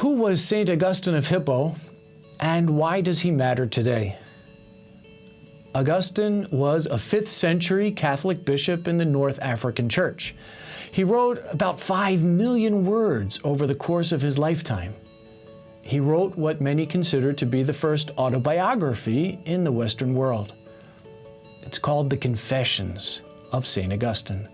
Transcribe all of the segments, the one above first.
Who was St. Augustine of Hippo, and why does he matter today? Augustine was a 5th century Catholic bishop in the North African Church. He wrote about 5 million words over the course of his lifetime. He wrote what many consider to be the first autobiography in the Western world. It's called The Confessions of St. Augustine.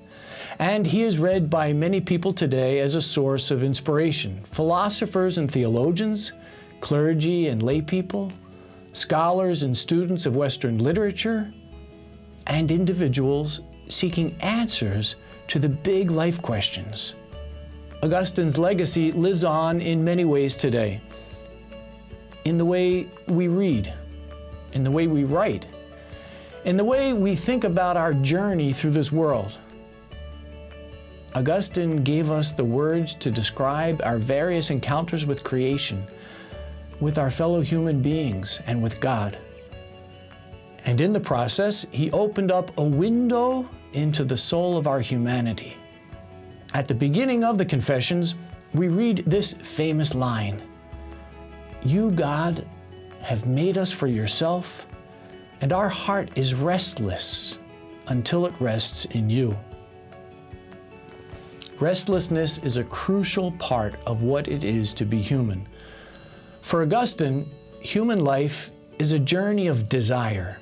And he is read by many people today as a source of inspiration. Philosophers and theologians, clergy and lay people, scholars and students of Western literature, and individuals seeking answers to the big life questions. Augustine's legacy lives on in many ways today. In the way we read, in the way we write, in the way we think about our journey through this world. Augustine gave us the words to describe our various encounters with creation, with our fellow human beings, and with God. And in the process, he opened up a window into the soul of our humanity. At the beginning of the Confessions, we read this famous line, "You, God, have made us for yourself, and our heart is restless until it rests in you." Restlessness is a crucial part of what it is to be human. For Augustine, human life is a journey of desire,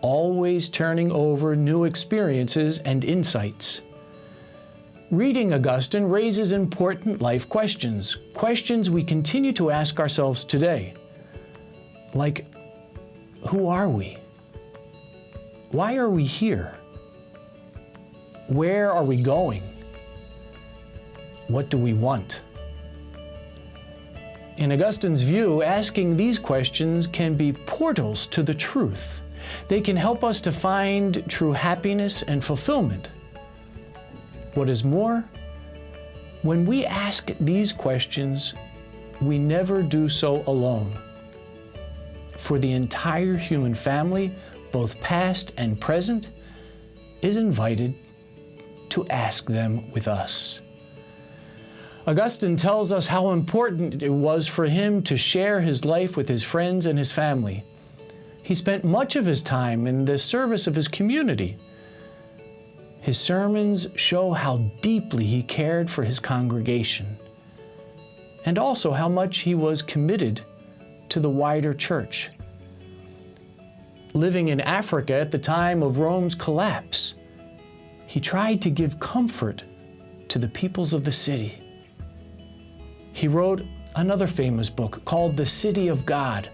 always turning over new experiences and insights. Reading Augustine raises important life questions, questions we continue to ask ourselves today. Like, who are we? Why are we here? Where are we going? What do we want? In Augustine's view, asking these questions can be portals to the truth. They can help us to find true happiness and fulfillment. What is more, when we ask these questions, we never do so alone. For the entire human family, both past and present, is invited to ask them with us. Augustine tells us how important it was for him to share his life with his friends and his family. He spent much of his time in the service of his community. His sermons show how deeply he cared for his congregation, and also how much he was committed to the wider church. Living in Africa at the time of Rome's collapse, he tried to give comfort to the peoples of the city. He wrote another famous book called The City of God,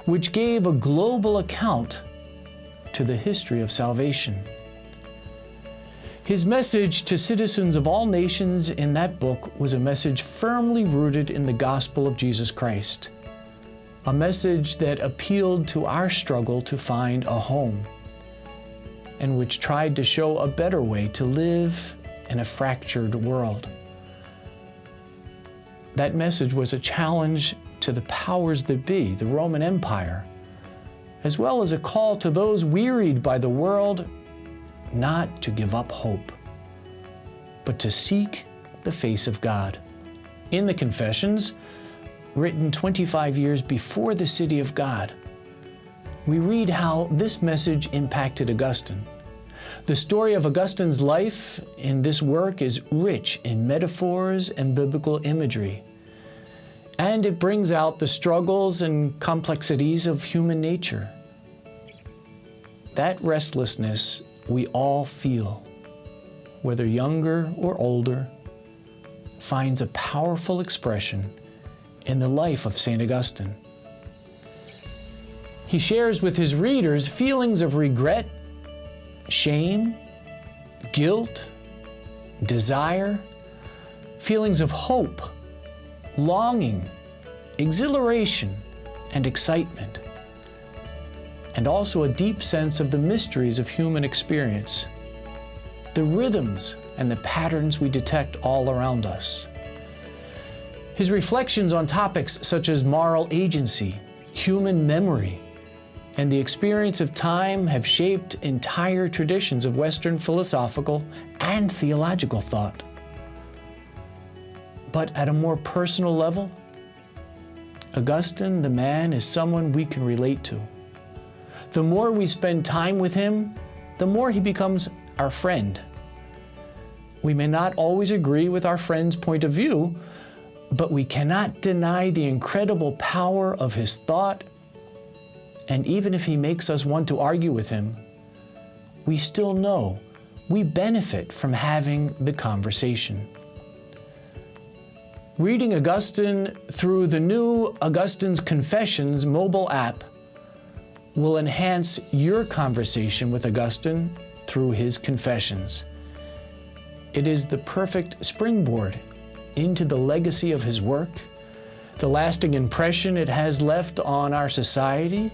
which gave a global account to the history of salvation. His message to citizens of all nations in that book was a message firmly rooted in the gospel of Jesus Christ, a message that appealed to our struggle to find a home, and which tried to show a better way to live in a fractured world. That message was a challenge to the powers that be, the Roman Empire, as well as a call to those wearied by the world not to give up hope, but to seek the face of God. In the Confessions, written 25 years before the City of God, we read how this message impacted Augustine. The story of Augustine's life in this work is rich in metaphors and biblical imagery, and it brings out the struggles and complexities of human nature. That restlessness we all feel, whether younger or older, finds a powerful expression in the life of St. Augustine. He shares with his readers feelings of regret, shame, guilt, desire, feelings of hope, longing, exhilaration, and excitement, and also a deep sense of the mysteries of human experience, the rhythms and the patterns we detect all around us. His reflections on topics such as moral agency, human memory, and the experience of time have shaped entire traditions of Western philosophical and theological thought. But at a more personal level, Augustine, the man, is someone we can relate to. The more we spend time with him, the more he becomes our friend. We may not always agree with our friend's point of view, but we cannot deny the incredible power of his thought. And even if he makes us want to argue with him, we still know we benefit from having the conversation. Reading Augustine through the new Augustine's Confessions mobile app will enhance your conversation with Augustine through his confessions. It is the perfect springboard into the legacy of his work, the lasting impression it has left on our society,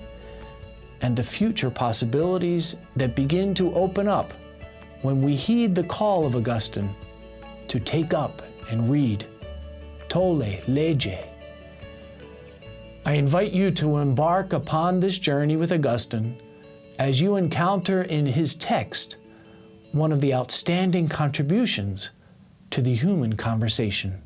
and the future possibilities that begin to open up when we heed the call of Augustine to take up and read, tolle, lege. I invite you to embark upon this journey with Augustine as you encounter in his text one of the outstanding contributions to the human conversation.